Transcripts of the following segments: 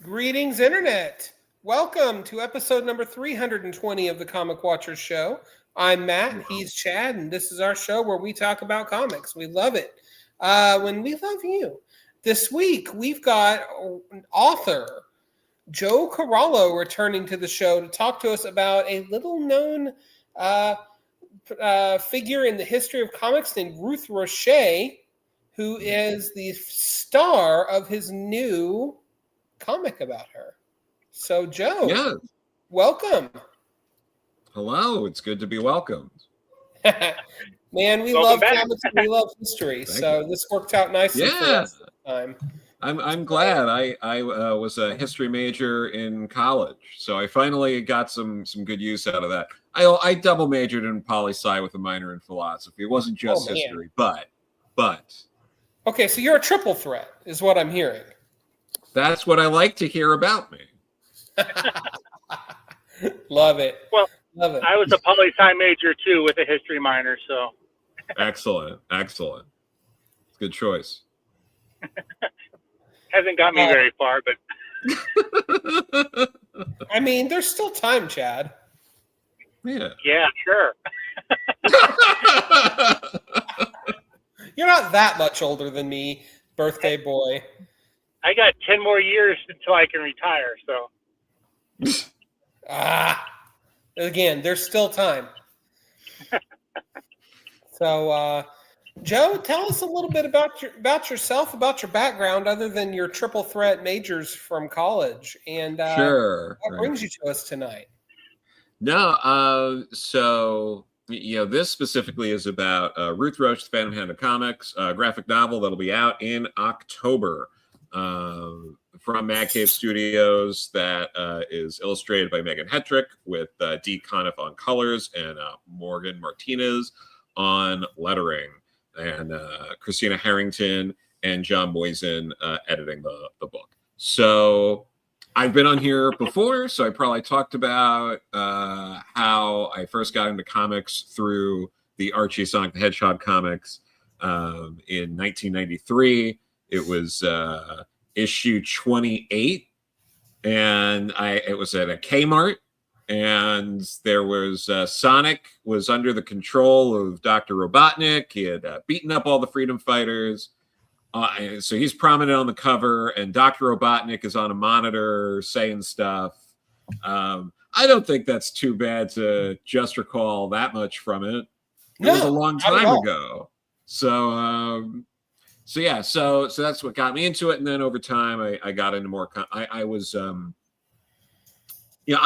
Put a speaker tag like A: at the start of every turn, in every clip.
A: Greetings, Internet. Welcome to episode number 320 of the Comic Watchers Show. I'm Matt, he's Chad, and this is our show where we talk about comics. We love it when we love you. This week, we've got author Joe Corallo returning to the show to talk to us about a little-known figure in the history of comics named Ruth Roche, who is the star of his new comic about her. So, Joe, welcome.
B: Hello, it's good to be welcomed.
A: Man, we love comics and we love history, so this worked out nicely for us this time.
B: I'm glad. I was a history major in college, so I finally got some good use out of that. I double majored in poli-sci with a minor in philosophy. It wasn't just history, but.
A: Okay, so you're a triple threat, is what I'm hearing.
B: That's what I like to hear about me.
A: Love it.
C: Well,
A: love it.
C: I was a poli-sci major too with a history minor, so.
B: Excellent. Good choice.
C: Hasn't got me very far, but.
A: I mean, there's still time, Chad.
C: Yeah, sure.
A: You're not that much older than me, birthday boy.
C: I got 10 more years until I can retire, so.
A: Again, there's still time. So, Joe, tell us a little bit about yourself, about your background, other than your triple threat majors from college, and
B: sure.
A: What brings you to us tonight?
B: No, so this specifically is about Ruth Roche, The Phantom Hand of Comics, a graphic novel that'll be out in October. From Mad Cave Studios, that is illustrated by Megan Hetrick with Dee Conniff on colors and Morgan Martinez on lettering, and Christina Harrington and John Moisen editing the book. So I've been on here before, so I probably talked about how I first got into comics through the Archie Sonic the Hedgehog comics in 1993. It was issue 28, and it was at a Kmart, and there was Sonic was under the control of Dr. Robotnik. He had beaten up all the freedom fighters, and so he's prominent on the cover, and Dr. Robotnik is on a monitor saying stuff. I don't think that's too bad to just recall that much from it. It was a long time ago. So that's what got me into it, and then over time I got into more. I was, I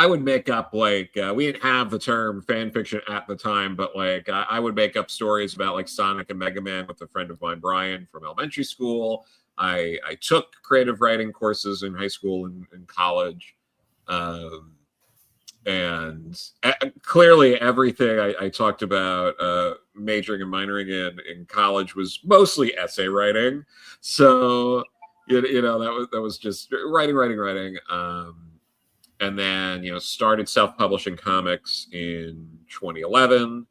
B: would make up we didn't have the term fan fiction at the time, but I would make up stories about Sonic and Mega Man with a friend of mine, Brian, from elementary school. I took creative writing courses in high school and college, and clearly everything I talked about majoring and minoring in college was mostly essay writing. So that was just writing. And then started self-publishing comics in 2011,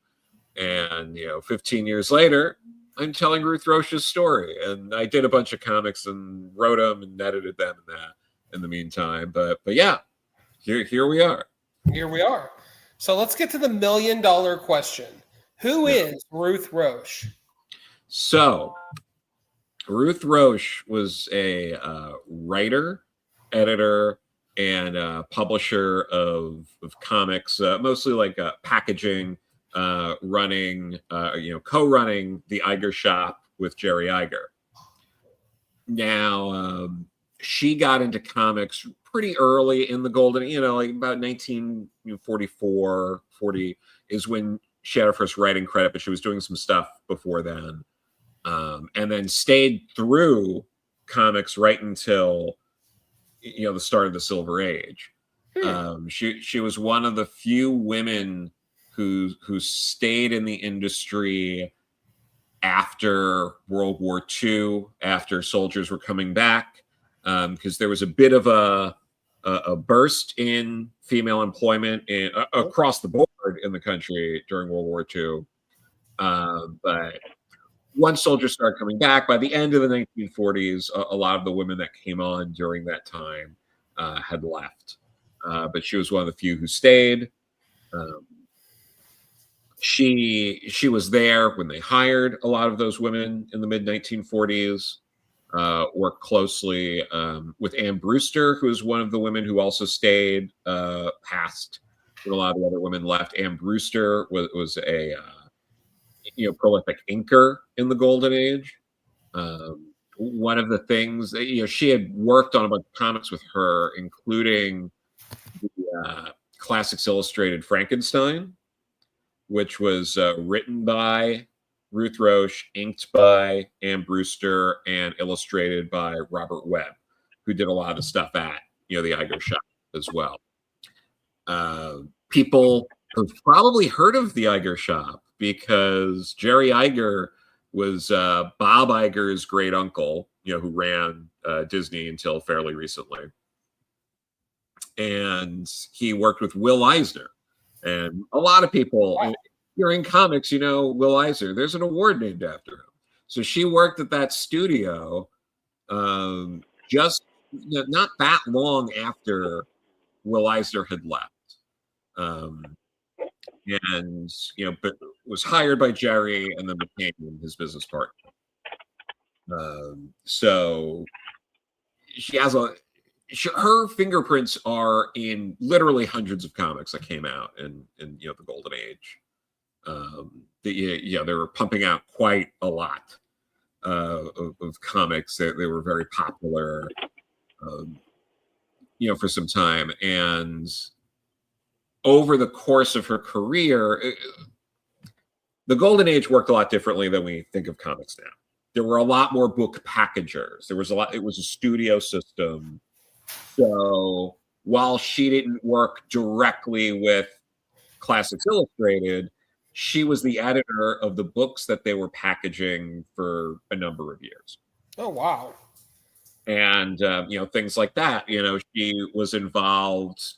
B: and 15 years later, I'm telling Ruth Roche's story. And I did a bunch of comics and wrote them and edited them in the meantime. But yeah, here we are.
A: Here we are. So let's get to the $1 million question. Who is Ruth Roche?
B: So Ruth Roche was a writer, editor, and publisher of comics, mostly packaging, running, co-running the Iger shop with Jerry Iger. Now, she got into comics pretty early in the golden, about 1944, 40 is when she had her first writing credit, but she was doing some stuff before then. And then stayed through comics right until, the start of the Silver Age. She was one of the few women who stayed in the industry after World War II, after soldiers were coming back. because there was a bit of a burst in female employment across the board in the country during World War II. But once soldiers started coming back, by the end of the 1940s, a lot of the women that came on during that time had left. But she was one of the few who stayed. She was there when they hired a lot of those women in the mid 1940s. Worked closely with Anne Brewster, who was one of the women who also stayed past when a lot of the other women left. Anne Brewster was a prolific inker in the Golden Age. One of the things that, she had worked on a bunch of comics with her, including the Classics Illustrated Frankenstein, which was written by Ruth Roche, inked by Anne Brewster, and illustrated by Robert Webb, who did a lot of stuff at the Iger shop as well. People have probably heard of the Iger shop because Jerry Iger was Bob Iger's great uncle, who ran Disney until fairly recently. And he worked with Will Eisner. And a lot of people, if you're in comics, Will Eisner. There's an award named after him. So she worked at that studio just not that long after Will Eisner had left. And but was hired by Jerry and then became his business partner. So she has her fingerprints are in literally hundreds of comics that came out in the Golden Age. They were pumping out quite a lot of comics. They were very popular, for some time. And over the course of her career, the Golden Age worked a lot differently than we think of comics now. There were a lot more book packagers. It was a studio system. So while she didn't work directly with Classics Illustrated, she was the editor of the books that they were packaging for a number of years.
A: Oh, wow.
B: And, things like that. She was involved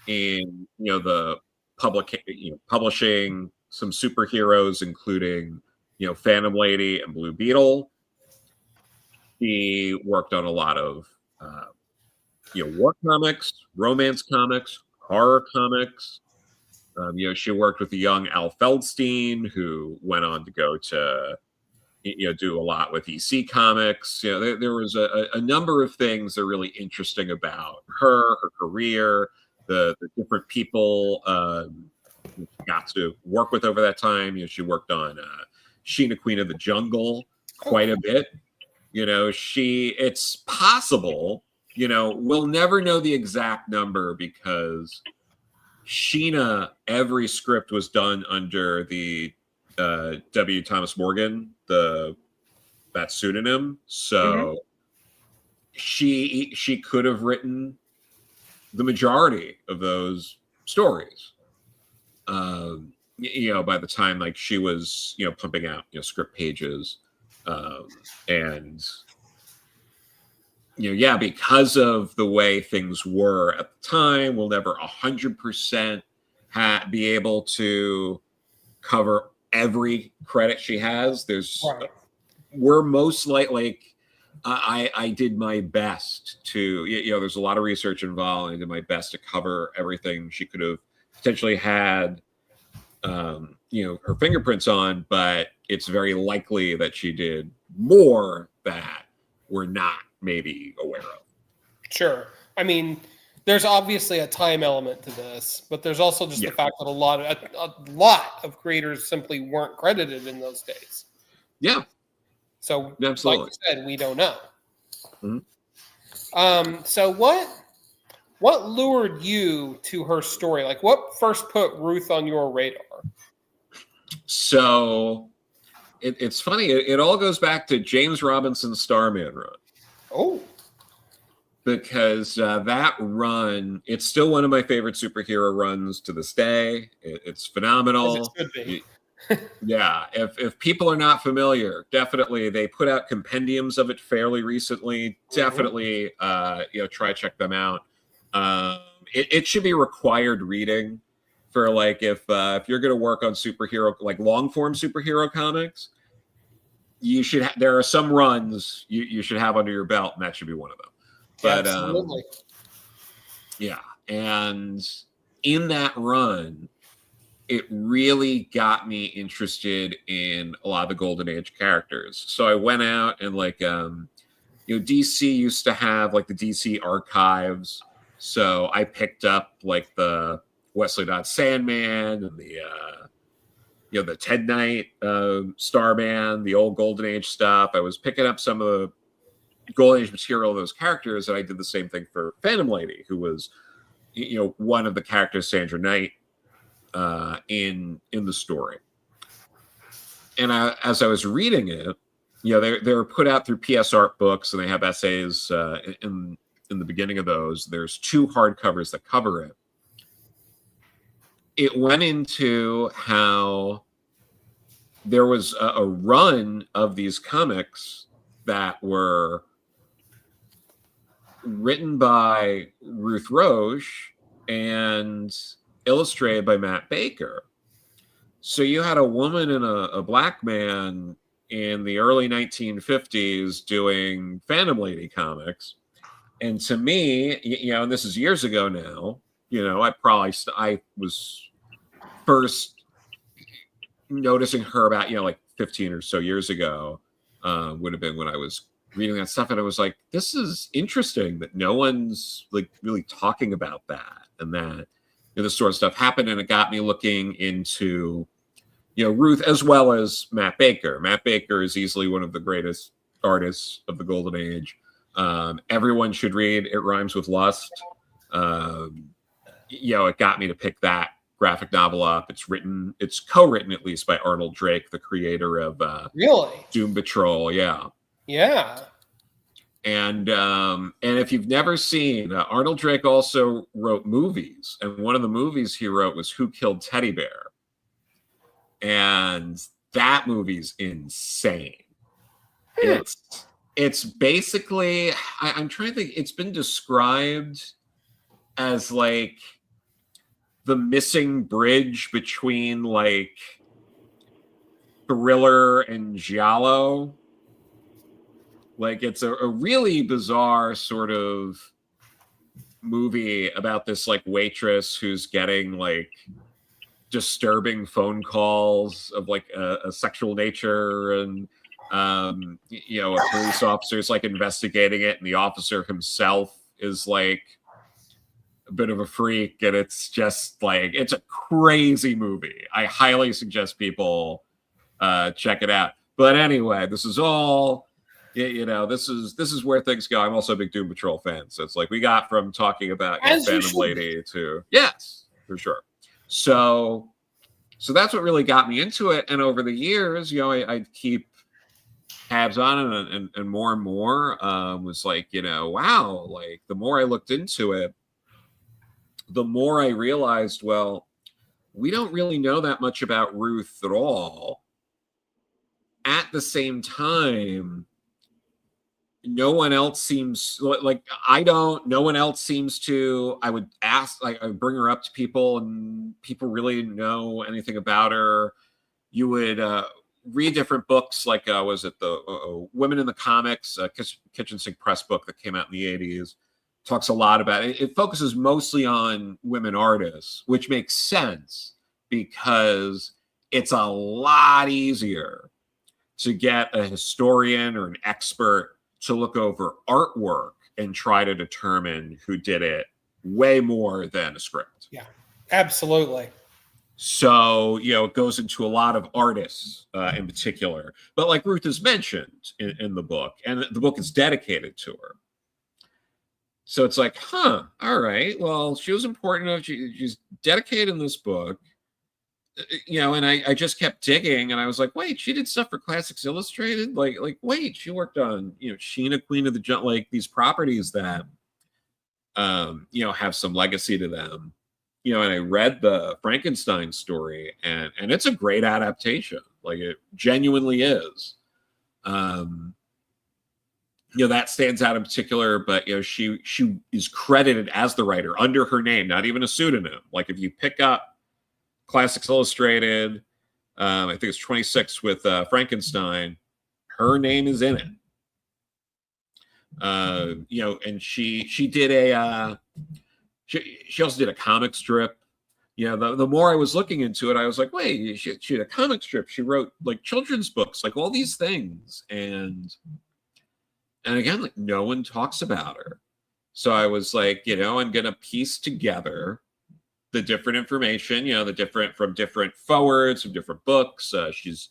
B: in, the publishing some superheroes, including, Phantom Lady and Blue Beetle. She worked on a lot of, war comics, romance comics, horror comics. She worked with the young Al Feldstein, who went on to go to, do a lot with EC Comics. There was a number of things that are really interesting about her career, the different people got to work with over that time. She worked on Sheena, Queen of the Jungle, quite a bit. It's possible, we'll never know the exact number because Sheena, every script was done under the W. Thomas Morgan, that pseudonym. So she could have written the majority of those stories. By the time she was pumping out script pages, and because of the way things were at the time, we'll never 100% be able to cover every credit she has. We're most likely, I did my best to, there's a lot of research involved. I did my best to cover everything she could have potentially had, her fingerprints on, but it's very likely that she did more that we're not maybe aware of.
A: Sure. I mean, there's obviously a time element to this, but there's also just the fact that a lot of creators simply weren't credited in those days.
B: Yeah.
A: So,
B: absolutely,
A: like you said, we don't know.
B: Mm-hmm.
A: So what lured you to her story? Like, what first put Ruth on your radar?
B: So it's funny. It all goes back to James Robinson's Starman run.
A: Oh.
B: Because that run, it's still one of my favorite superhero runs to this day. It's phenomenal.
A: As it should be.
B: Yeah, if people are not familiar, definitely they put out compendiums of it fairly recently. Definitely, try to check them out. It should be required reading for like if you're going to work on superhero like long form superhero comics, you should. There are some runs you should have under your belt, and that should be one of them. But
A: Absolutely.
B: yeah, and in that run, it really got me interested in a lot of the Golden Age characters. So I went out and DC used to have like the DC archives. So I picked up like the Wesley Dodds Sandman and the Ted Knight Starman, the old Golden Age stuff. I was picking up some of the Golden Age material of those characters, and I did the same thing for Phantom Lady, who was one of the characters, Sandra Knight, in the story. And as I was reading it, they were put out through PS Art books, and they have essays in the beginning of those. There's 2 hardcovers that cover it. It went into how there was a run of these comics that were written by Ruth Roche and illustrated by Matt Baker. So you had a woman and a black man in the early 1950s doing Phantom Lady comics. And to me, and this is years ago now, I was first noticing her about, like 15 or so years ago, would have been when I was reading that stuff. And I was like, this is interesting that no one's like really talking about that, and that this sort of stuff happened. And it got me looking into, Ruth as well as Matt Baker. Matt Baker is easily one of the greatest artists of the Golden Age. Everyone should read It Rhymes with Lust. It got me to pick that graphic novel up. It's co-written at least by Arnold Drake, the creator of
A: really
B: Doom Patrol. Yeah. And if you've never seen, Arnold Drake also wrote movies, and one of the movies he wrote was Who Killed Teddy Bear, and that movie's insane. It's basically, I'm trying to think, it's been described as like the missing bridge between like Thriller and Giallo. Like it's a really bizarre sort of movie about this like waitress who's getting like disturbing phone calls of like a sexual nature, and a police officer's like investigating it, and the officer himself is like a bit of a freak, and it's just like, it's a crazy movie. I highly suggest people check it out. But anyway, this is all, this is where things go. I'm also a big Doom Patrol fan, so it's like we got from talking about Phantom Lady to, yes, for sure. So that's what really got me into it. And over the years, I'd keep tabs on it, and more was like, wow, like the more I looked into it, the more I realized, well, we don't really know that much about Ruth at all. At the same time, no one else seems like no one else seems to. I would ask, like, I would bring her up to people, and people really didn't know anything about her. You would read different books, like was it the Women in the Comics, Kitchen Sink Press book that came out in the 80s. Talks a lot about it. It focuses mostly on women artists, which makes sense because it's a lot easier to get a historian or an expert to look over artwork and try to determine who did it, way more than a script.
A: Yeah, absolutely.
B: So, it goes into a lot of artists in particular. But like Ruth is mentioned in the book, and the book is dedicated to her. So it's like, all right, well, she was important enough. She's dedicated in this book, and I just kept digging, and I was like, wait, she did stuff for Classics Illustrated? Like, wait, she worked on, Sheena, Queen of the Jungle, like these properties that, have some legacy to them. and I read the Frankenstein story, and it's a great adaptation. Like, it genuinely is. That stands out in particular, but she is credited as the writer under her name, not even a pseudonym. Like, if you pick up Classics Illustrated, I think it's 26 with Frankenstein, her name is in it. And she did she also did a comic strip. The more I was looking into it, I was like, wait, she had a comic strip. She wrote like children's books, like all these things. And again, like, no one talks about her. So I was like, I'm going to piece together the different information, from different forwards, from different books. She's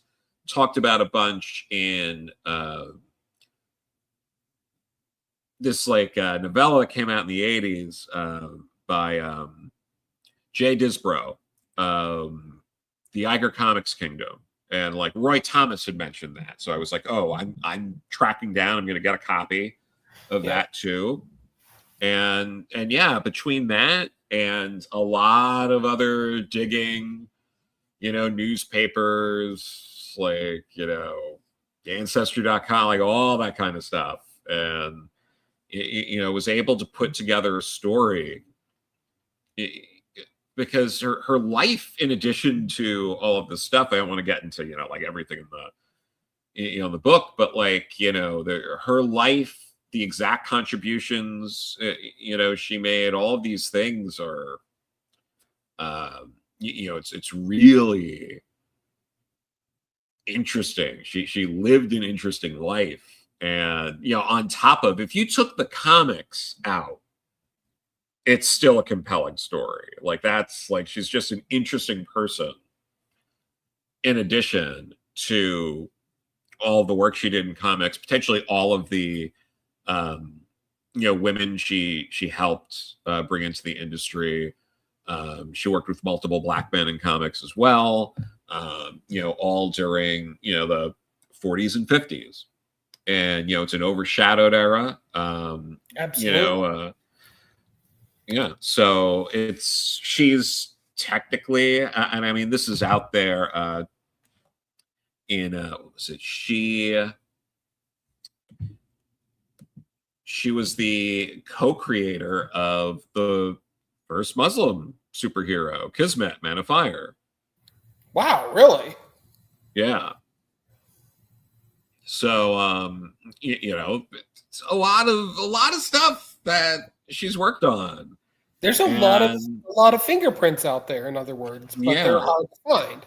B: talked about a bunch in this novella that came out in the 80s by Jay Disbrow, The Iger Comics Kingdom. And like Roy Thomas had mentioned that. So I was like, oh, I'm tracking down. I'm going to get a copy of that too. And yeah, between that and a lot of other digging, newspapers, like, Ancestry.com, like all that kind of stuff. And, was able to put together a story because her life, in addition to all of this stuff, I don't want to get into, like everything in the book, but like, her life, the exact contributions, she made, all of these things are, it's really interesting. She lived an interesting life. And, on top of, if you took the comics out, it's still a compelling story. Like, that's like, she's just an interesting person in addition to all the work she did in comics, potentially all of the, women she helped bring into the industry. She worked with multiple Black men in comics as well, all during, the 40s and 50s. And, it's an overshadowed era.
A: Absolutely.
B: So she's technically, and I mean, this is out there in, what was it? She was the co-creator of the first Muslim superhero, Kismet, Man of Fire.
A: Wow, really?
B: Yeah. So, it's a lot of stuff that she's worked on.
A: There's a lot of fingerprints out there, in other words, but they're hard to find.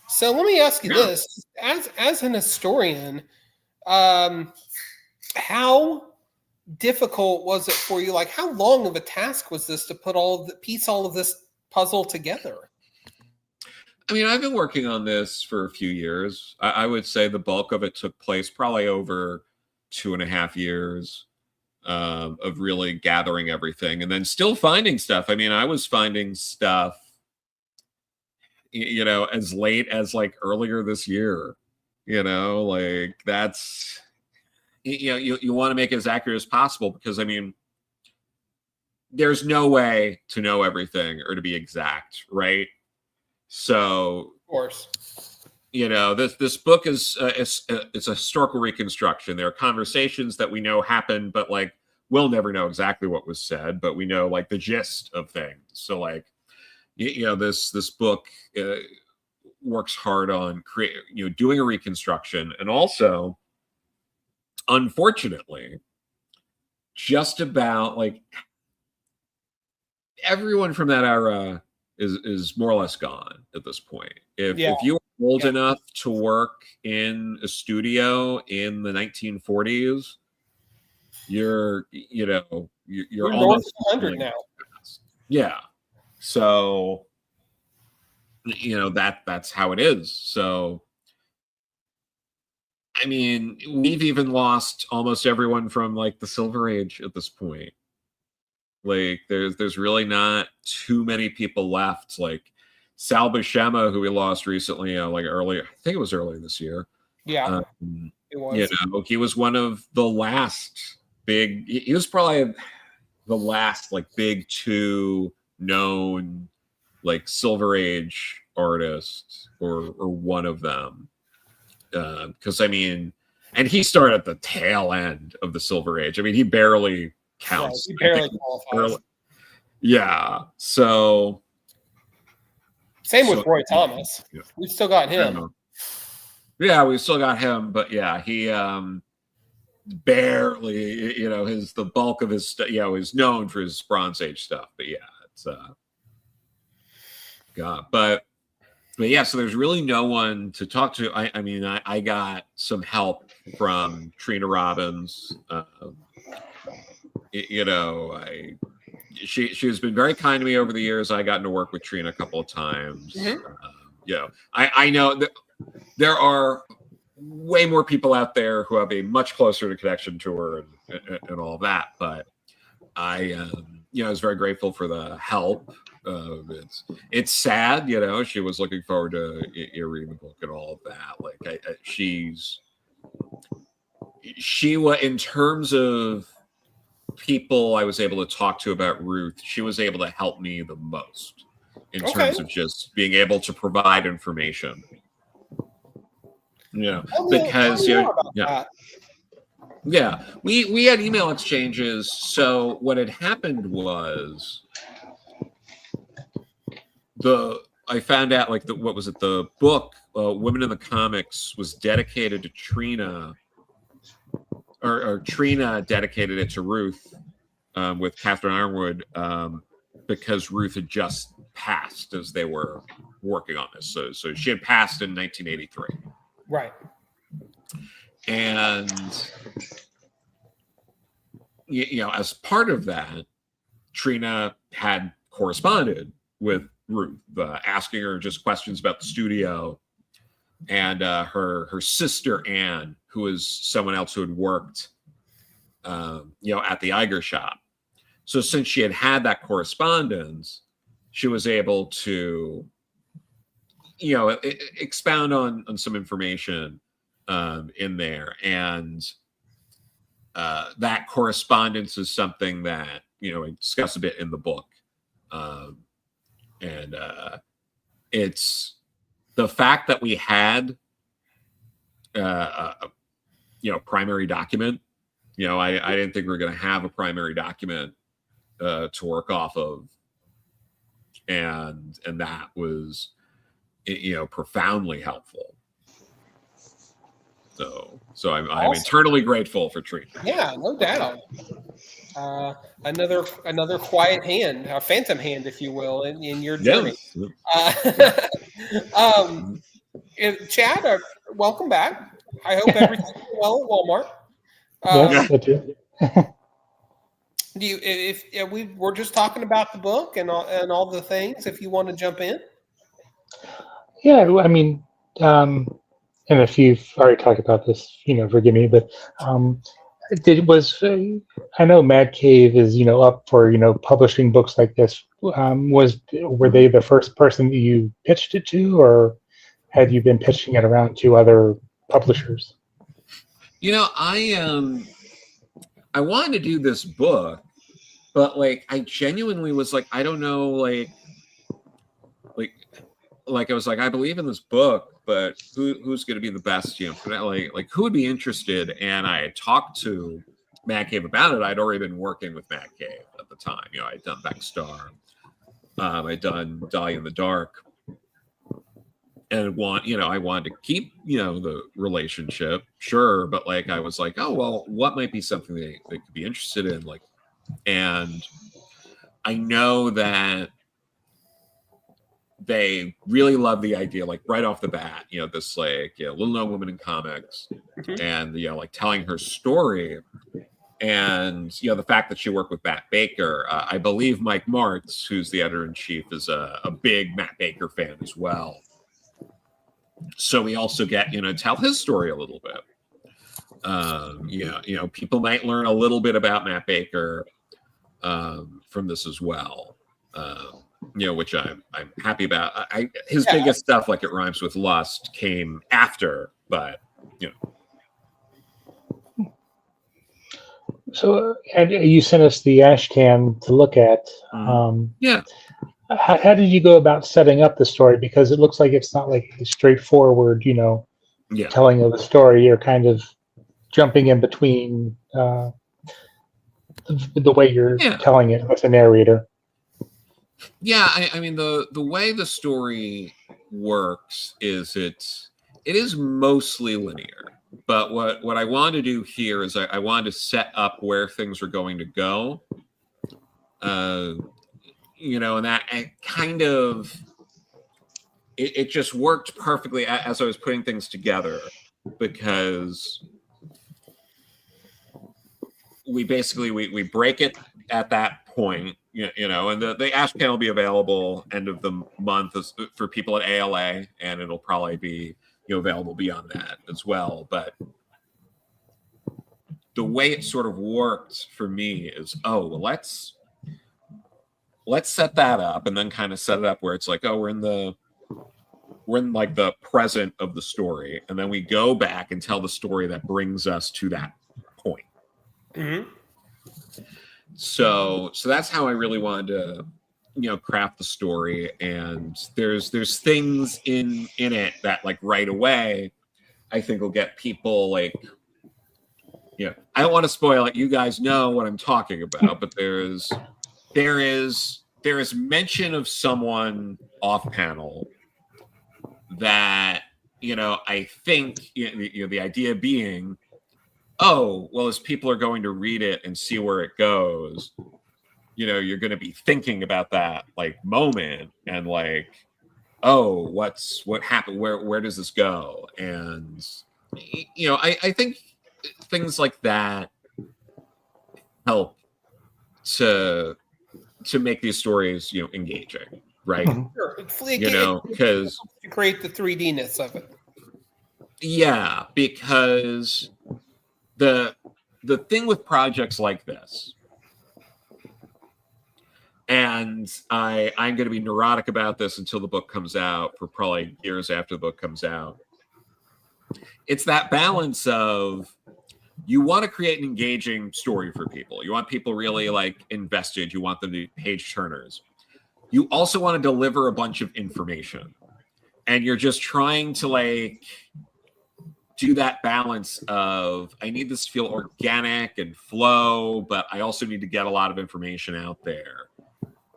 A: So let me ask you this: as an historian, how difficult was it for you? Like, how long of a task was this to piece all of this puzzle together?
B: I mean, I've been working on this for a few years. I would say the bulk of it took place probably over 2.5 years of really gathering everything and then still finding stuff. I mean, I was finding stuff, as late as like earlier this year, like that's, you want to make it as accurate as possible because, I mean, there's no way to know everything or to be exact, right? So,
A: of course,
B: this book is it's a historical reconstruction. There are conversations that we know happened, but like we'll never know exactly what was said, but we know like the gist of things. So like, this book works hard on doing a reconstruction, and also, unfortunately, just about like everyone from that era is more or less gone at this point. If you were old enough to work in a studio in the 1940s, you're almost
A: 100 now.
B: Yeah. So that's how it is. So I mean, we've even lost almost everyone from like the Silver Age at this point. Like there's really not too many people left. Like Sal Buscema, who we lost recently, like earlier, I think it was earlier this year.
A: Yeah,
B: it was. He was one of the last big. He was probably the last like big two known like Silver Age artists or one of them. Because I mean, and he started at the tail end of the Silver Age. I mean, he barely counts.
A: Right, he barely qualifies.
B: Yeah. So
A: same with Roy Thomas.
B: Yeah.
A: We've still got him.
B: Yeah, we've still got him, but yeah, he barely, the bulk of his stuff, is known for his Bronze Age stuff. But yeah, it's God. But yeah, so there's really no one to talk to. I mean, I got some help from Trina Robbins. She has been very kind to me over the years. I gotten to work with Trina a couple of times.
A: Mm-hmm.
B: I know that there are way more people out there who have a much closer connection to her and all that. But I was very grateful for the help. It's sad, she was looking forward to reading the book and all of that. Like she was, in terms of people I was able to talk to about Ruth, she was able to help me the most in terms of just being able to provide information. Because we had email exchanges. So what had happened was I found out the book Women in the Comics was dedicated to Trina, or Trina dedicated it to Ruth with Catherine Ironwood because Ruth had just passed as they were working on this. So she had passed in 1983.
A: Right.
B: And, as part of that, Trina had corresponded with Ruth, asking her just questions about the studio, and her sister, Anne, who was someone else who had worked, at the Iger shop. So since she had that correspondence, she was able to expound on some information in there. And that correspondence is something that, I discuss a bit in the book. And it's the fact that we had a primary document. I didn't think we were going to have a primary document to work off of. And that was profoundly helpful. So I'm
A: Awesome.
B: eternally grateful for Trina.
A: Yeah, no doubt. Another quiet hand, a phantom hand, if you will, in your journey. Yes. Chad, welcome back. I hope everything's well at Walmart.
D: Yes, I do.
A: We're just talking about the book and all the things. If you want to jump in.
D: Yeah, I mean, and if you've already talked about this, forgive me, but I know Mad Cave is, up for, publishing books like this. Were they the first person that you pitched it to, or had you been pitching it around to other publishers?
B: I wanted to do this book, but I genuinely was I don't know, I was I believe in this book, but who's going to be the best, for that? Who would be interested? And I had talked to Mad Cave about it. I'd already been working with Mad Cave at the time. I'd done Backstar. I'd done Dahlia in the Dark. And I wanted to keep, the relationship, sure. But I was oh, well, what might be something they could be interested in? And I know that they really love the idea, right off the bat, this little known woman in comics, and telling her story, and the fact that she worked with Matt Baker. I believe Mike Martz, who's the editor-in-chief, is a big Matt Baker fan as well. So we also get to tell his story a little bit. People might learn a little bit about Matt Baker from this as well. Which I'm happy about. His biggest stuff, It Rhymes with Lust, came after, but
D: So, and you sent us the ash can to look at.
B: Yeah.
D: How did you go about setting up the story? Because it looks like it's not like a straightforward,
B: Yeah.
D: telling of the story. You're kind of jumping in between the way you're
B: Yeah.
D: telling it with the narrator.
B: Yeah, I mean the way the story works is it is mostly linear. But what I wanted to do here is I wanted to set up where things are going to go. And that kind of it just worked perfectly as I was putting things together, because we basically we break it at that point, and the Ash Pan will be available end of the month for people at ALA, and it'll probably be available beyond that as well. But the way it sort of worked for me is, let's set that up, and then kind of set it up where it's like, we're in like the present of the story, and then we go back and tell the story that brings us to that point.
A: Mm-hmm.
B: So that's how I really wanted to craft the story. And there's things in it that, like, right away I think will get people, like, I don't want to spoil it, you guys know what I'm talking about, but there is mention of someone off panel that I think the idea being, as people are going to read it and see where it goes, you're going to be thinking about that, like, moment, and like, what happened, where does this go? And I think things like that help to make these stories engaging, right?
A: Sure.
B: Because
A: to create the 3D-ness of it.
B: Yeah, because the thing with projects like this, and I'm going to be neurotic about this until the book comes out, for probably years after the book comes out. It's that balance of, you want to create an engaging story for people. You want people really, like, invested. You want them to be page turners. You also want to deliver a bunch of information. And you're just trying to, like, do that balance of, I need this to feel organic and flow, but I also need to get a lot of information out there.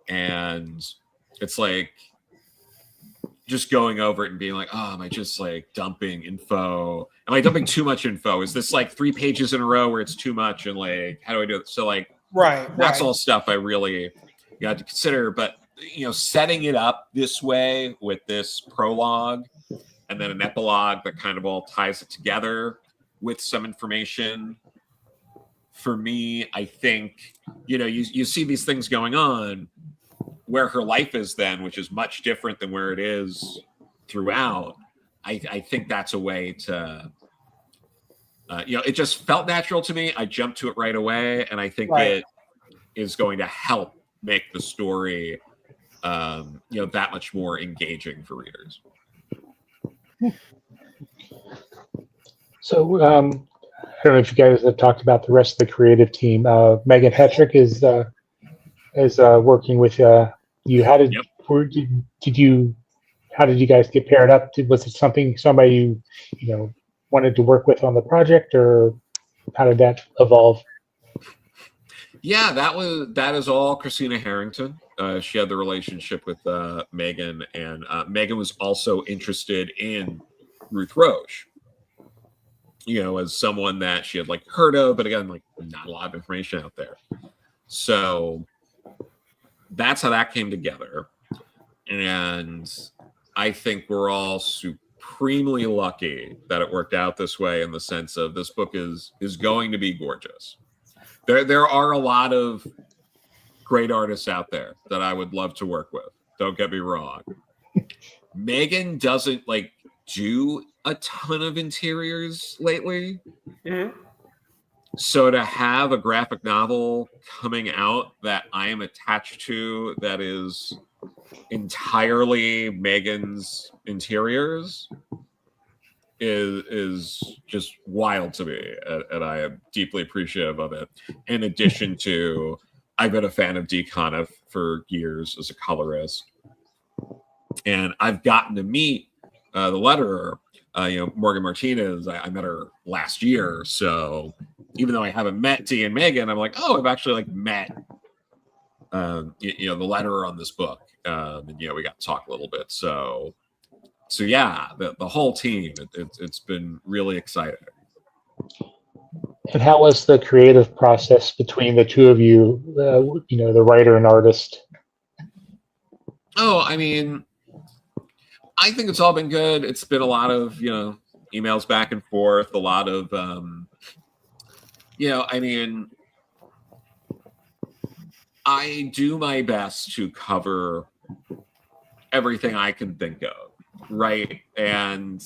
B: And it's like just going over it and being like, am I just, like, dumping info? Am I dumping too much info? Is this, like, 3 pages in a row where it's too much? And, like, how do I do it? So, like, that's all stuff I really had to consider. But setting it up this way with this prologue and then an epilogue that kind of all ties it together with some information, for me, I think, you see these things going on where her life is then, which is much different than where it is throughout. I think that's a way to, it just felt natural to me. I jumped to it right away, and I think it is going to help make the story, that much more engaging for readers.
D: So I don't know if you guys have talked about the rest of the creative team. Megan Hetrick is working with you. How did you guys get paired up? Was it somebody you wanted to work with on the project, or how did that evolve?
B: Yeah, that is all Christina Harrington. She had the relationship with Megan, and Megan was also interested in Ruth Roche, as someone that she had, like, heard of, but again, like, not a lot of information out there. So that's how that came together. And I think we're all supremely lucky that it worked out this way, in the sense of, this book is going to be gorgeous. There are a lot of great artists out there that I would love to work with. Don't get me wrong. Megan doesn't, like, do a ton of interiors lately.
A: Mm-hmm.
B: So to have a graphic novel coming out that I am attached to, that is entirely Megan's interiors, is just wild to me, and I am deeply appreciative of it. In addition to I've been a fan of Dee Conniff for years as a colorist, and I've gotten to meet the letterer, Morgan Martinez. I met her last year, so even though I haven't met Dee and Megan, I'm like, oh, I've actually like met the letterer on this book, and we got to talk a little bit. So yeah, the whole team, it's been really exciting.
D: And how was the creative process between the two of you? The writer and artist.
B: Oh, I mean, I think it's all been good. It's been a lot of emails back and forth, a lot of I mean, I do my best to cover everything I can think of, right? And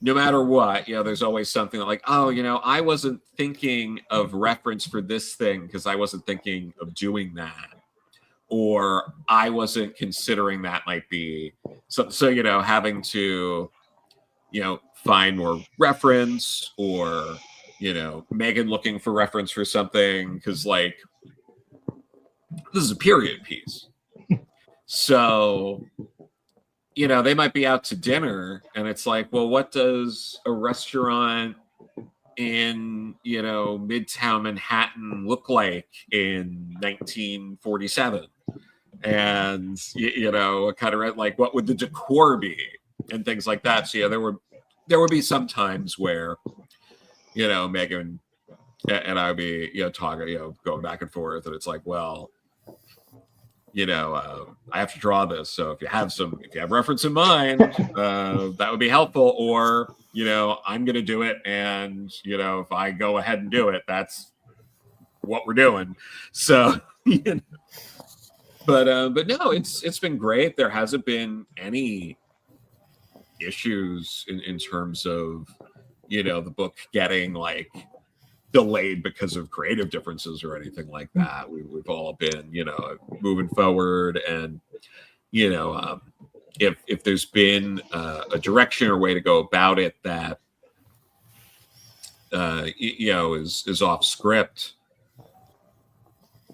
B: no matter what, there's always something like, oh, I wasn't thinking of reference for this thing because I wasn't thinking of doing that, or I wasn't considering that might be so having to find more reference, or Megan looking for reference for something because like this is a period piece. So they might be out to dinner and it's like, well, what does a restaurant in Midtown Manhattan look like in 1947? And kind of like, what would the decor be and things like that. So there would be some times where Megan and I would be talking, going back and forth, and it's like, well, I have to draw this, so if you have reference in mind, that would be helpful, or I'm gonna do it, and if I go ahead and do it, that's what we're doing. So but no, it's been great. There hasn't been any issues in terms of the book getting like delayed because of creative differences or anything like that. We've all been moving forward, and if there's been a direction or way to go about it that is off script,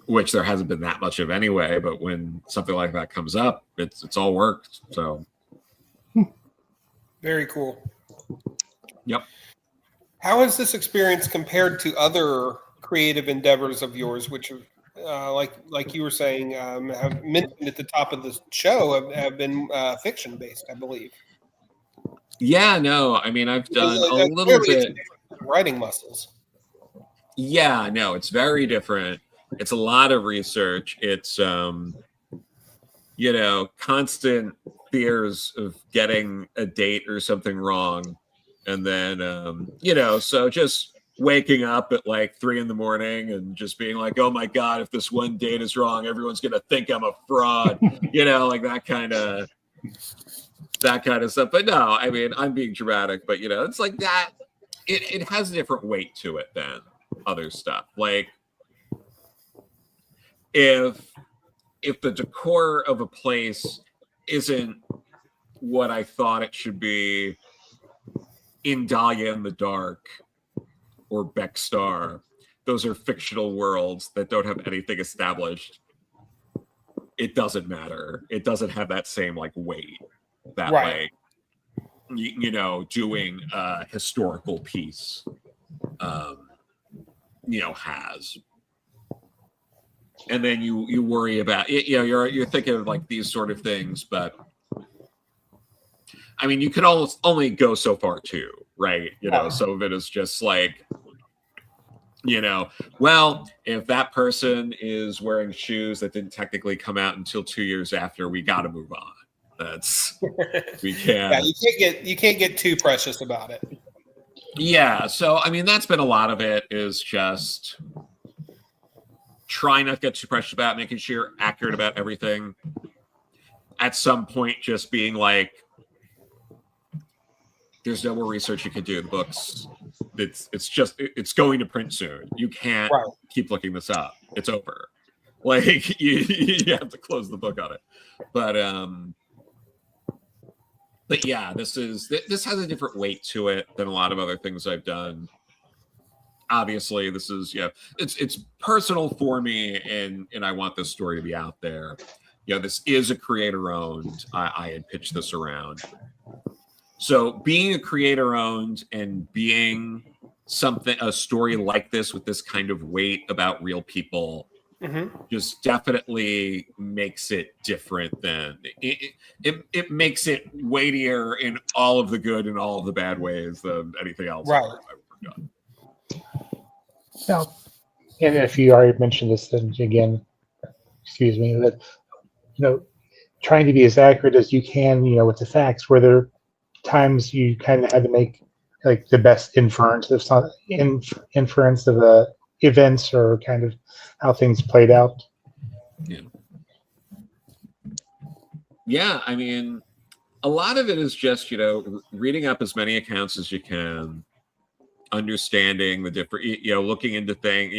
B: which there hasn't been that much of anyway, but when something like that comes up, it's all worked. So
A: very cool.
B: Yep.
A: How has this experience compared to other creative endeavors of yours, which like you were saying, have mentioned at the top of the show, have been fiction based, I believe?
B: Yeah, no, I mean, I've done a little bit
A: writing muscles.
B: Yeah, no, it's very different. It's a lot of research. It's constant fears of getting a date or something wrong. And then, so just waking up at like 3 a.m. and just being like, oh my God, if this one date is wrong, everyone's going to think I'm a fraud, like that kind of stuff. But no, I mean, I'm being dramatic, but it's like that. It has a different weight to it than other stuff. Like if the decor of a place isn't what I thought it should be in Dahlia in the Dark or Beck Star, those are fictional worlds that don't have anything established. It doesn't matter. It doesn't have that same like weight that way. Doing a historical piece, has. And then you worry about you're thinking of like these sort of things, but I mean, you could almost only go so far too, right? Some of it is just like, well, if that person is wearing shoes that didn't technically come out until 2 years after, we got to move on. We can't.
A: Yeah, you can't get too precious about it.
B: Yeah, so I mean, that's been a lot of it, is just try not to get too precious about it, making sure you're accurate about everything. At some point, just being like, there's no more research you can do. The books, it's going to print soon. You can't keep looking this up. It's over. Like you have to close the book on it. But yeah, this has a different weight to it than a lot of other things I've done. obviously this is, it's personal for me, and I want this story to be out there. This is a creator owned. I had pitched this around. So being a creator owned and being a story like this with this kind of weight about real people just definitely makes it different than it makes it weightier in all of the good and all of the bad ways than anything else
A: Right.
B: I've ever done.
D: Now, and if you already mentioned this, then again, excuse me, that trying to be as accurate as you can, with the facts, were there times you kind of had to make like the best inference of inference of events or kind of how things played out?
B: Yeah, I mean, a lot of it is just, reading up as many accounts as you can, understanding the different, looking into things,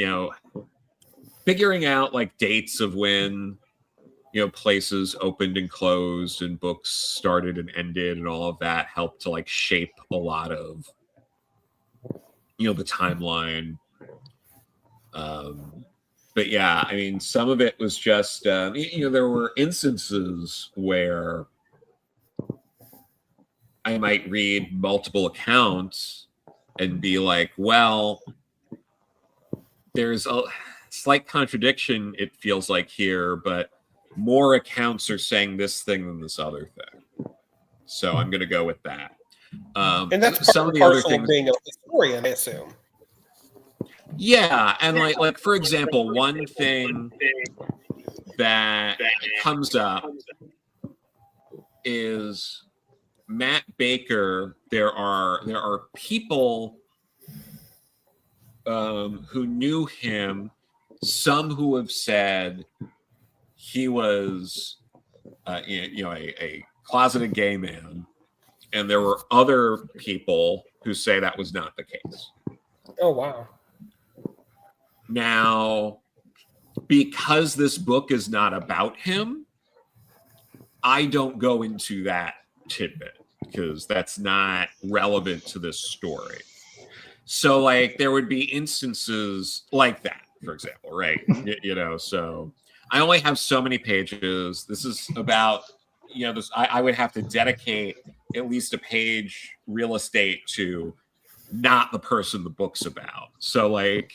B: figuring out like dates of when, places opened and closed and books started and ended, and all of that helped to like shape a lot of, the timeline. But yeah, I mean, some of it was just, there were instances where I might read multiple accounts and be like, well, there's a slight contradiction, it feels like here, but more accounts are saying this thing than this other thing. So I'm going to go with that.
A: And that's
B: some of the other things,
A: being a historian, I assume.
B: Yeah, and like for example, one thing that comes up is Matt Baker. There are people who knew him, some who have said he was a closeted gay man, and there were other people who say that was not the case.
A: Oh, wow.
B: Now, because this book is not about him, I don't go into that tidbit because that's not relevant to this story. So, like, there would be instances like that, for example, right? So I only have so many pages. This is about, I would have to dedicate at least a page real estate to not the person the book's about. So, like,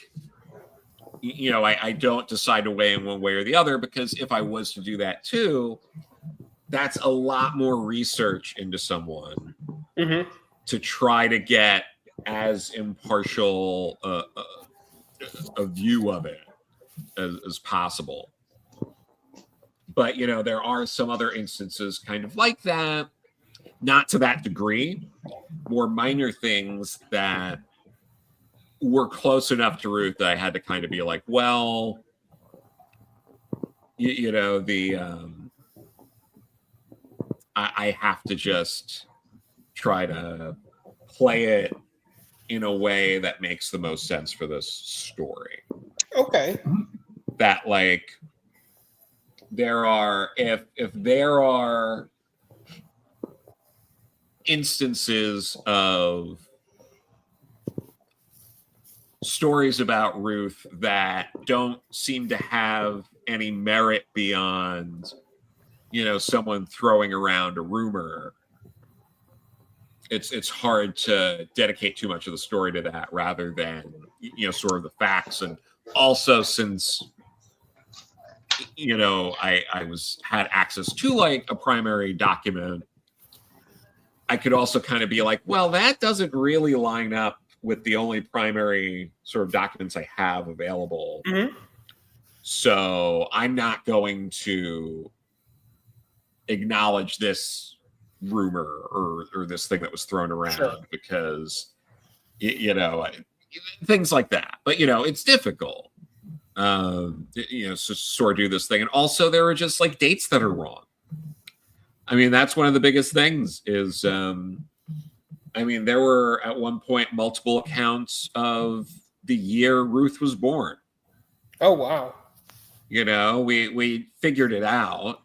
B: I don't decide to weigh in one way or the other, because if I was to do that too, that's a lot more research into someone to try to get as impartial a view of it as possible. But, there are some other instances kind of like that, not to that degree, more minor things that were close enough to Ruth that I had to kind of be like, well, I have to just try to play it in a way that makes the most sense for this story.
A: Okay.
B: That, like, if there are instances of stories about Ruth that don't seem to have any merit beyond, someone throwing around a rumor, it's hard to dedicate too much of the story to that rather than, sort of the facts. And also, since, I had access to like a primary document, I could also kind of be like, well, that doesn't really line up with the only primary sort of documents I have available. So I'm not going to acknowledge this rumor or this thing that was thrown around because, things like that. But, it's difficult, so sort of do this thing. And also there are just like dates that are wrong. I mean, that's one of the biggest things is, there were at one point multiple accounts of the year Ruth was born.
A: Oh, wow.
B: We figured it out,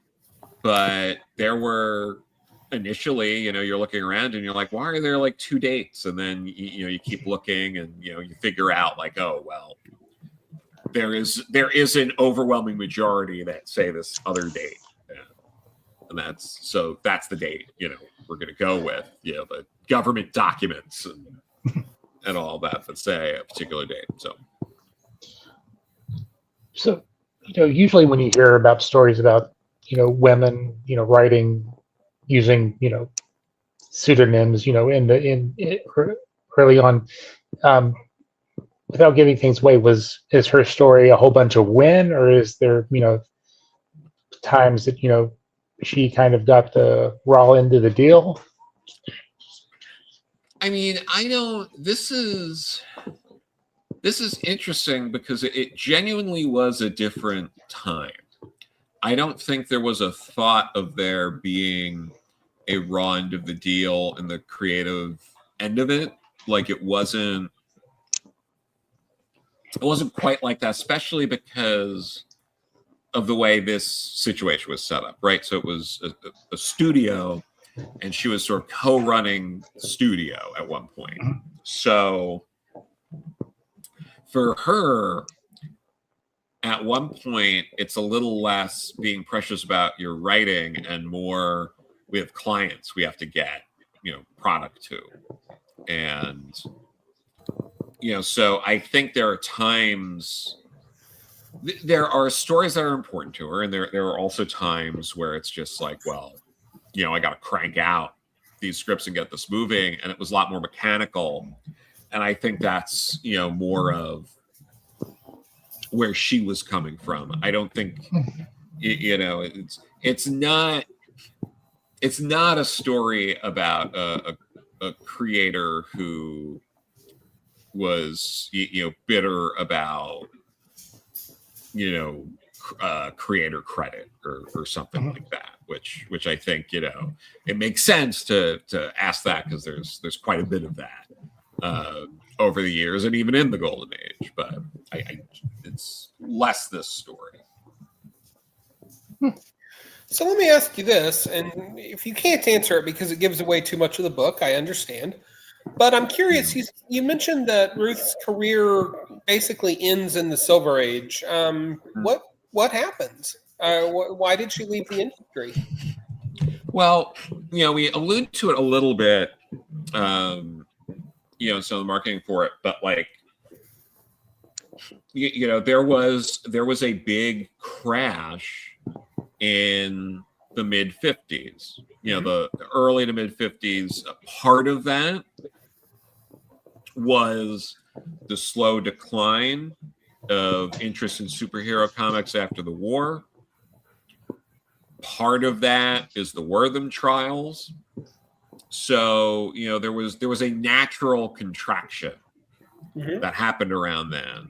B: but there were initially, you're looking around and you're like, why are there like 2 dates? And then you keep looking and you figure out like, oh well, there is an overwhelming majority that say this other date, and that's the date we're going to go with, the government documents and all that say a particular date.
D: So, usually when you hear about stories about, women, writing using, pseudonyms, early on, without giving things away, is her story a whole bunch of when, or is there, times that, she kind of got the raw end of the deal?
B: I mean, this is interesting because it genuinely was a different time. I don't think there was a thought of there being a raw end of the deal in the creative end of it. Like it wasn't quite like that, especially because of the way this situation was set up, right? So it was a studio, and she was sort of co-running the studio at one point. So for her, at one point, it's a little less being precious about your writing and more we have clients we have to get, product to. And, so I think there are times, there are stories that are important to her. And there are also times where it's just like, well, I got to crank out these scripts and get this moving. And it was a lot more mechanical. And I think that's, more of where she was coming from. I don't think, it's not a story about a creator who was, bitter about, creator credit or something like that, which I think, it makes sense to ask that because there's quite a bit of that over the years and even in the golden age, but it's less this story.
A: So let me ask you this, and if you can't answer it because it gives away too much of the book, I understand. But I'm curious, you mentioned that Ruth's career basically ends in the Silver Age. What happens? Why did she leave the industry?
B: Well, we allude to it a little bit, some of the marketing for it, but like, there was a big crash in the mid 50s, the early to mid 50s. Part of that was the slow decline of interest in superhero comics after the war. Part of that is the Wortham trials. So, there was a natural contraction that happened around then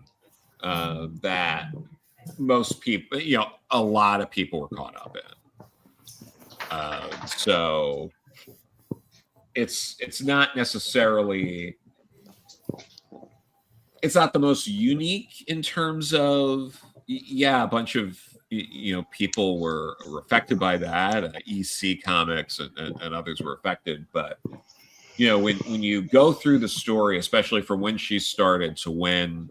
B: that most people, a lot of people were caught up in. So it's not necessarily, it's not the most unique in terms of, a bunch of, people were affected by that. EC Comics and others were affected. But, when you go through the story, especially from when she started to when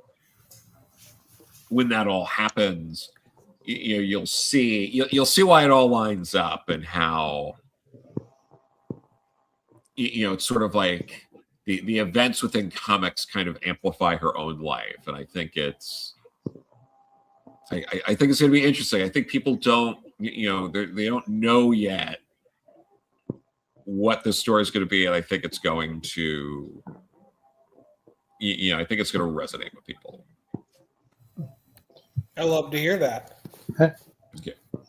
B: that all happens, you'll see why it all lines up and how, it's sort of like the events within comics kind of amplify her own life. And I think I think it's going to be interesting. I think people don't, they don't know yet what the story is going to be. And I think it's going to, I think it's going to resonate with people.
A: I love to hear that.
B: Okay.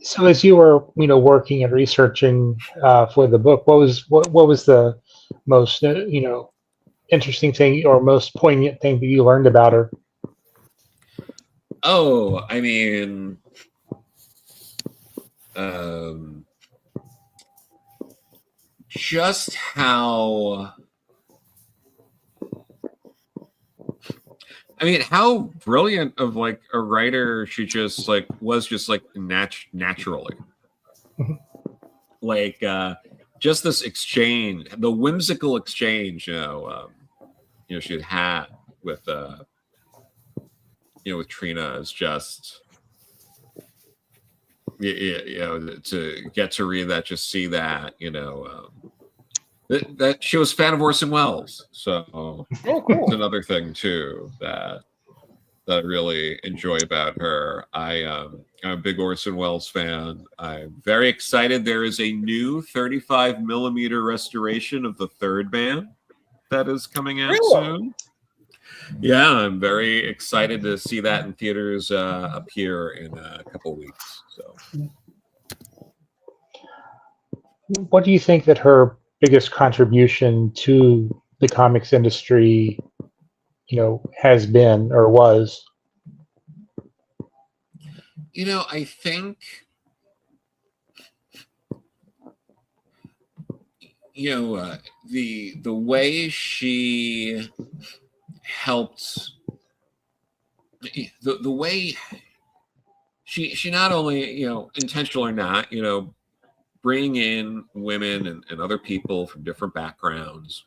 D: So as you were, working and researching for the book, what was the most, interesting thing or most poignant thing that you learned about her?
B: Oh, I mean, just how, how brilliant of like a writer she just was just like naturally. Like, just this exchange, the whimsical exchange, she had with, with Trina is just, to get to read that, just see that, that she was a fan of Orson Welles. So
A: cool.
B: It's another thing too that I really enjoy about her. I'm a big Orson Welles fan. I'm very excited. There is a new 35 millimeter restoration of The Third Man that is coming out soon. Yeah, I'm very excited to see that in theaters up here in a couple weeks. So,
D: what do you think that her biggest contribution to the comics industry, has been or was?
B: I think, the way she helped, the way she not only, intentional or not, bring in women and other people from different backgrounds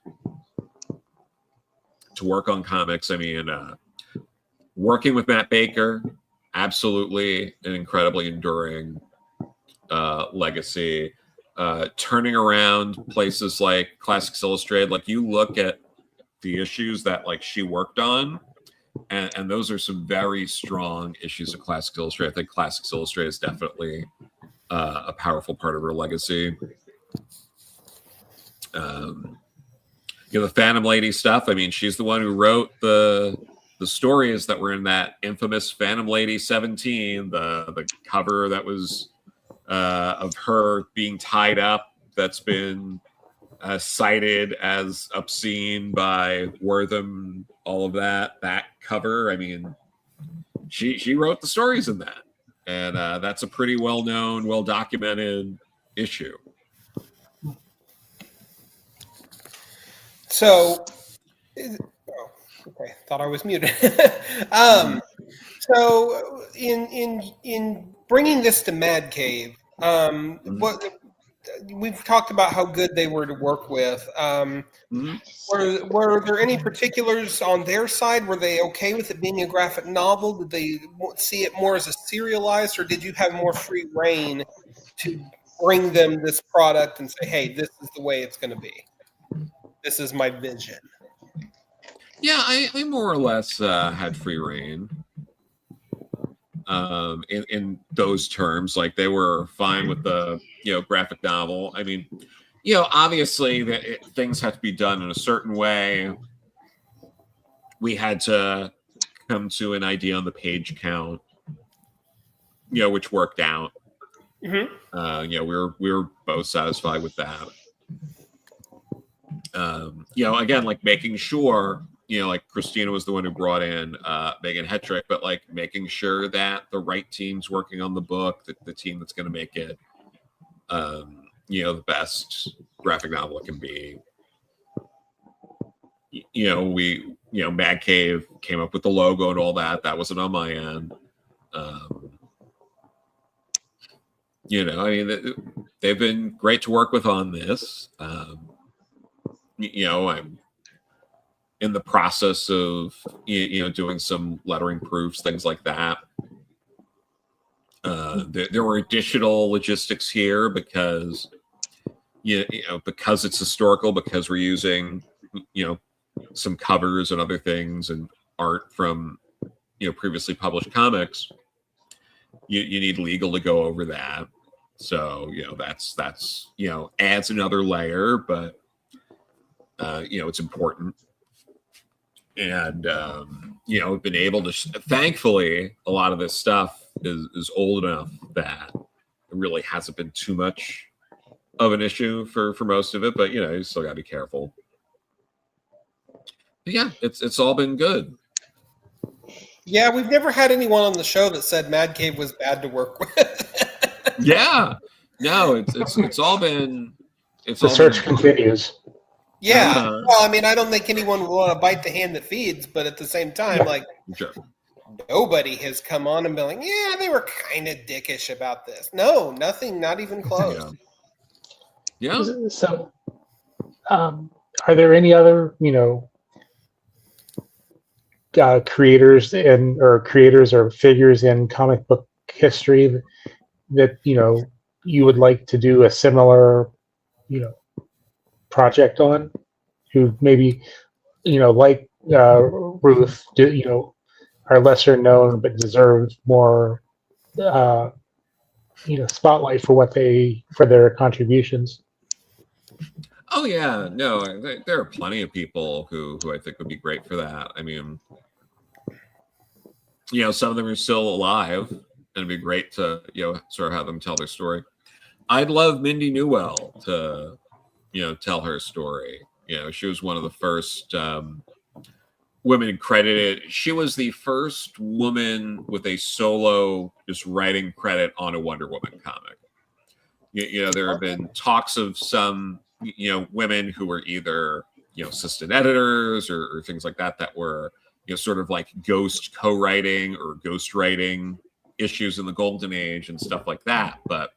B: to work on comics. I mean, working with Matt Baker, absolutely an incredibly enduring legacy. Turning around places like Classics Illustrated, like you look at the issues that like she worked on, and those are some very strong issues of Classics Illustrated. I think Classics Illustrated is definitely a powerful part of her legacy. The Phantom Lady stuff. I mean, she's the one who wrote the stories that were in that infamous Phantom Lady 17, the cover that was of her being tied up, that's been cited as obscene by Wortham, all of that cover. I mean, she wrote the stories in that, and that's a pretty well-known, well-documented issue.
A: So, okay, thought I was muted. So, in bringing this to Mad Cave, what we've talked about how good they were to work with. Were there any particulars on their side? Were they okay with it being a graphic novel? Did they see it more as a serialized, or did you have more free reign to bring them this product and say, "Hey, this is the way it's going to be. This is my vision"?
B: Yeah, I more or less had free reign in those terms. Like, they were fine with the graphic novel. I mean, obviously things have to be done in a certain way. We had to come to an idea on the page count, which worked out. We were both satisfied with that. Again, like making sure, like Christina was the one who brought in Megan Hetrick, but like making sure that the right team's working on the book, the team that's going to make it, the best graphic novel it can be. Mad Cave came up with the logo and all that. That wasn't on my end. They've been great to work with on this. I'm in the process of doing some lettering proofs, things like that. There were additional logistics here because because it's historical, because we're using some covers and other things and art from previously published comics. You need legal to go over that, so that's adds another layer, but it's important. And been able to thankfully a lot of this stuff is old enough that it really hasn't been too much of an issue for most of it, but you still got to be careful. But yeah, it's all been good.
A: Yeah, we've never had anyone on the show that said Mad Cave was bad to work with.
B: Yeah, no, it's all been.
D: The search continues.
A: Yeah, well, I mean, I don't think anyone would want to bite the hand that feeds, but at the same time,
B: Sure.
A: Nobody has come on and been like, "Yeah, they were kind of dickish about this." No, nothing, not even close.
B: Yeah.
D: So, are there any other, creators or figures in comic book history that you would like to do a similar, project on? Who maybe like Ruth, are lesser known but deserve more, uh, spotlight for their contributions.
B: Oh yeah, no, there are plenty of people who I think would be great for that. I mean, some of them are still alive, and it'd be great to sort of have them tell their story. I'd love Mindy Newell to tell her story. She was one of the first women credited. She was the first woman with a solo just writing credit on a Wonder Woman comic. There have been talks of some women who were either assistant editors or things like that were sort of like ghost co-writing or ghost writing issues in the Golden Age and stuff like that. But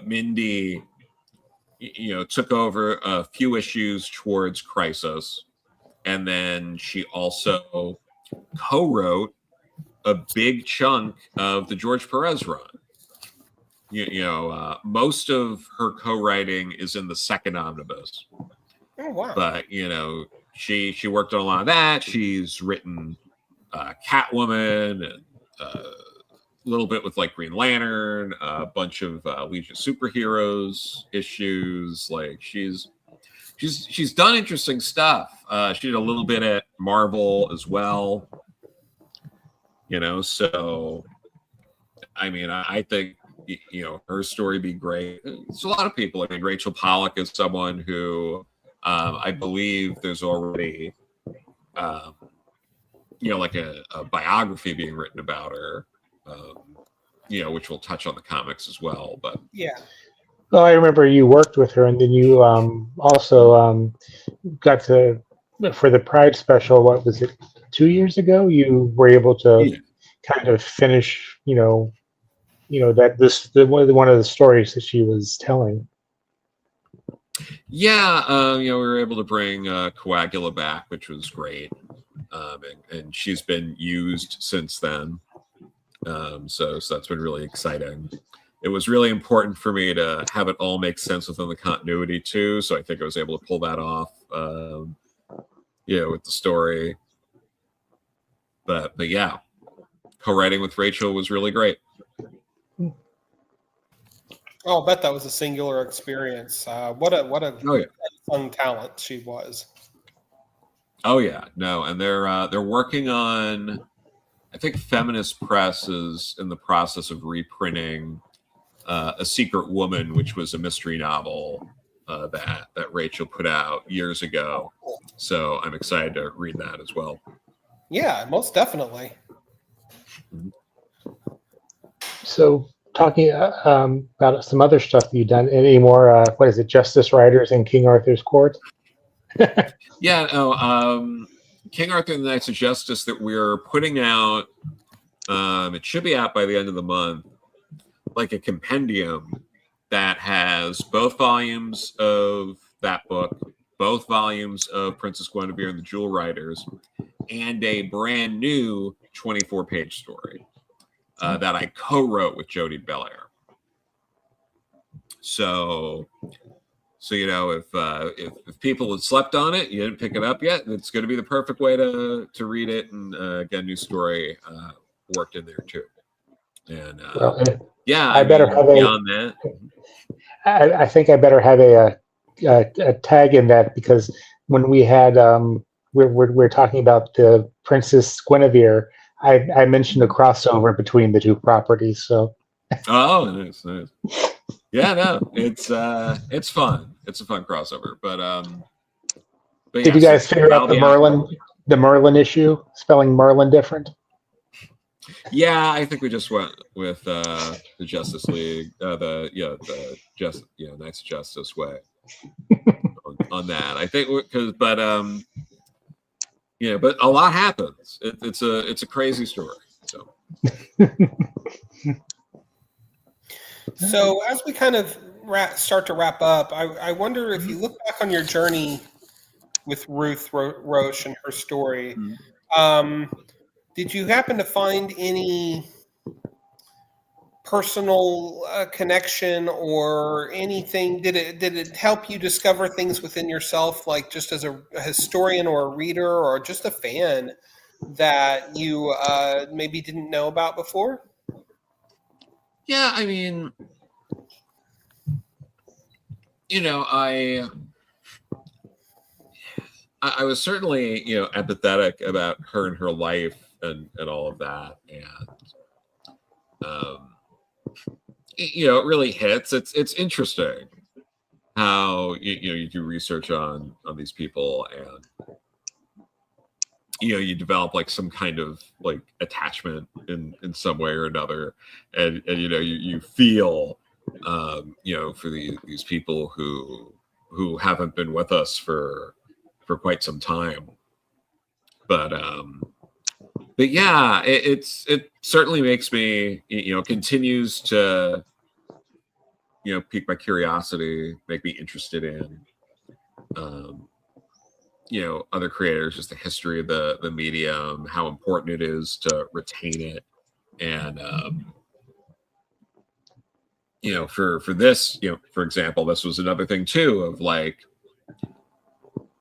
B: Mindy took over a few issues towards Crisis, and then she also co-wrote a big chunk of the George Perez run. Most of her co-writing is in the second omnibus.
A: Oh wow!
B: But she worked on a lot of that. She's written Catwoman and a little bit with like Green Lantern, a bunch of Legion of Superheroes issues. Like she's done interesting stuff. She did a little bit at Marvel as well. So I mean, I think her story be great. It's a lot of people. I mean, Rachel Pollack is someone who I believe there's already like a biography being written about her, which will touch on the comics as well. But
A: yeah.
D: Well, I remember you worked with her, and then you also got to, for the Pride special. What was it? 2 years ago, you were able to kind of finish, one of the stories that she was telling.
B: Yeah, we were able to bring Coagula back, which was great, and she's been used since then. So that's been really exciting. It was really important for me to have it all make sense within the continuity too. So I think I was able to pull that off, with the story. But yeah, co-writing with Rachel was really great.
A: Oh, I bet that was a singular experience. What a young talent she was.
B: Oh yeah, no, and they're working on. I think Feminist Press is in the process of reprinting A Secret Woman, which was a mystery novel that Rachel put out years ago. So I'm excited to read that as well.
A: Yeah, most definitely.
D: So, talking about some other stuff that you've done, any more, what is it, Justice Riders in King Arthur's Court?
B: Yeah, no, King Arthur and the Knights of Justice that we're putting out, it should be out by the end of the month, like a compendium that has both volumes of that book, both volumes of Princess Guinevere and the Jewel Riders, and a brand new 24-page story that I co-wrote with Jody Belair. So if people had slept on it, you didn't pick it up yet, it's going to be the perfect way to read it and get a new story worked in there too. And yeah,
D: I better have
B: beyond that.
D: I think I better have a tag in that, because when we had we're talking about the Princess Guinevere, I mentioned a crossover between the two properties. So.
B: Oh, nice. Yeah, no, it's fun. It's a fun crossover, but
D: did you guys figure out the Merlin issue, spelling Merlin different?
B: Yeah, I think we just went with the Justice League, Knights of Justice way on that. I think but a lot happens. It's a crazy story. So.
A: So as we kind of start to wrap up, I wonder if you look back on your journey with Ruth Roche and her story, did you happen to find any personal connection or anything? Did it help you discover things within yourself, like just as a historian or a reader or just a fan, that you maybe didn't know about before?
B: Yeah, I mean, I was certainly, empathetic about her and her life and all of that. And, it really hits. It's interesting how, you do research on these people, and, you develop like some kind of like attachment in some way or another. And you feel, for these people who haven't been with us for quite some time. But yeah, it certainly makes me, continues to, pique my curiosity, make me interested in, other creators, just the history of the medium, how important it is to retain it. And, for this, for example, this was another thing too, of like,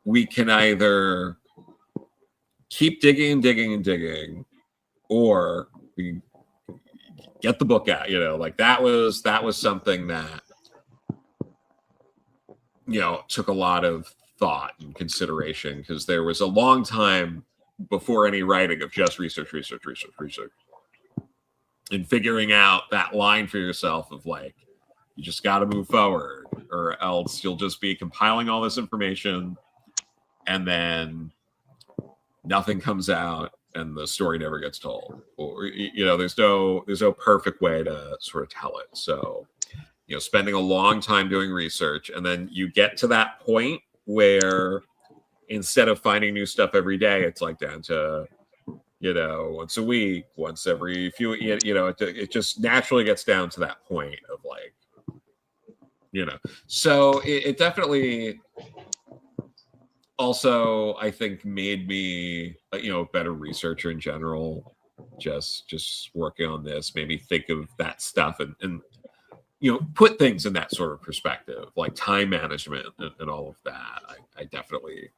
B: we can either keep digging and digging and digging, or we get the book out. Like that was something that, took a lot of thought and consideration, because there was a long time before any writing of just research, and figuring out that line for yourself of like, you just got to move forward, or else you'll just be compiling all this information and then nothing comes out and the story never gets told. Or, there's no perfect way to sort of tell it. So, spending a long time doing research, and then you get to that point where instead of finding new stuff every day, it's like down to, once a week, once every few, it just naturally gets down to that point of like, so it definitely also, I think, made me, a better researcher in general. Just working on this made me think of that stuff and put things in that sort of perspective, like time management and all of that. I definitely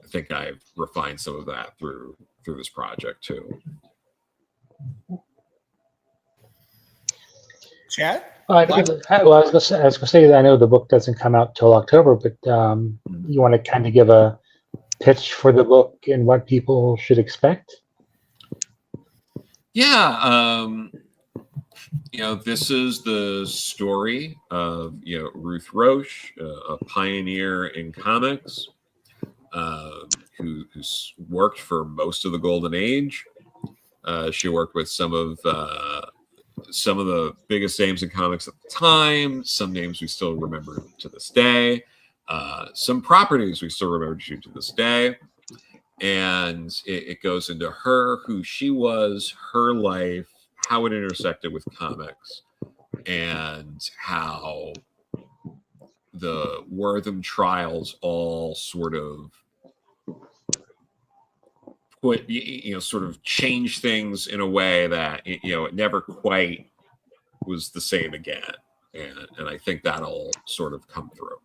B: think I've refined some of that through this project too.
A: Chad?
D: I was going to say that I know the book doesn't come out till October, but you want to kind of give a pitch for the book and what people should expect?
B: Yeah. This is the story of, Ruth Roche, a pioneer in comics, who's worked for most of the Golden Age. She worked with some of the biggest names in comics at the time, some names we still remember to this day, some properties we still remember to this day. And it goes into her, who she was, her life, how it intersected with comics, and how the Wortham trials all sort of sort of change things in a way that, it never quite was the same again. And I think that'll sort of come through.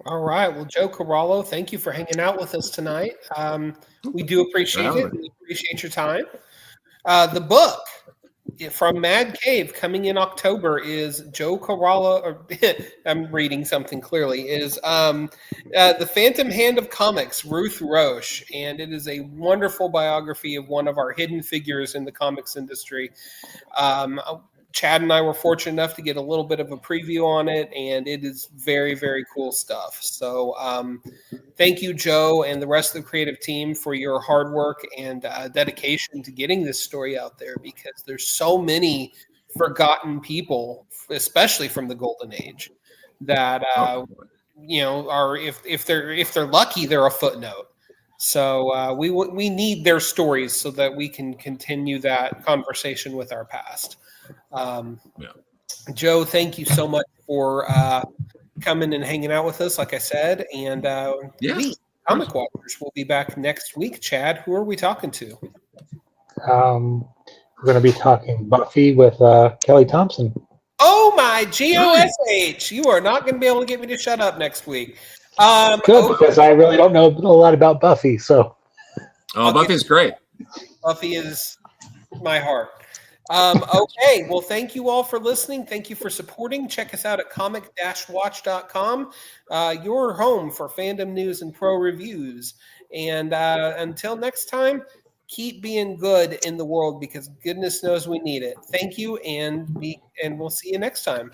A: All right. Well, Joe Corallo, thank you for hanging out with us tonight. We do appreciate it. We appreciate your time. The book from Mad Cave coming in October is Joe Corallo, or I'm reading something clearly, is The Phantom Hand of Comics, Ruth Roche. And it is a wonderful biography of one of our hidden figures in the comics industry. Chad and I were fortunate enough to get a little bit of a preview on it, and it is very, very cool stuff. So thank you, Joe, and the rest of the creative team for your hard work and dedication to getting this story out there, because there's so many forgotten people, especially from the Golden Age, that are, if they're lucky, they're a footnote. So we need their stories so that we can continue that conversation with our past. Joe, thank you so much for coming and hanging out with us, like I said. And we, Comic Watchers, will be back next week. Chad, who are we talking to?
D: We're going to be talking Buffy with Kelly Thompson.
A: Oh, my GOSH. You are not going to be able to get me to shut up next week.
D: Good, because I really don't know a lot about Buffy. So,
B: Buffy's great.
A: Buffy is my heart. Okay, well, thank you all for listening. Thank you for supporting. Check us out at comic-watch.com, your home for fandom news and pro reviews. And until next time, keep being good in the world, because goodness knows we need it. Thank you, and we'll see you next time.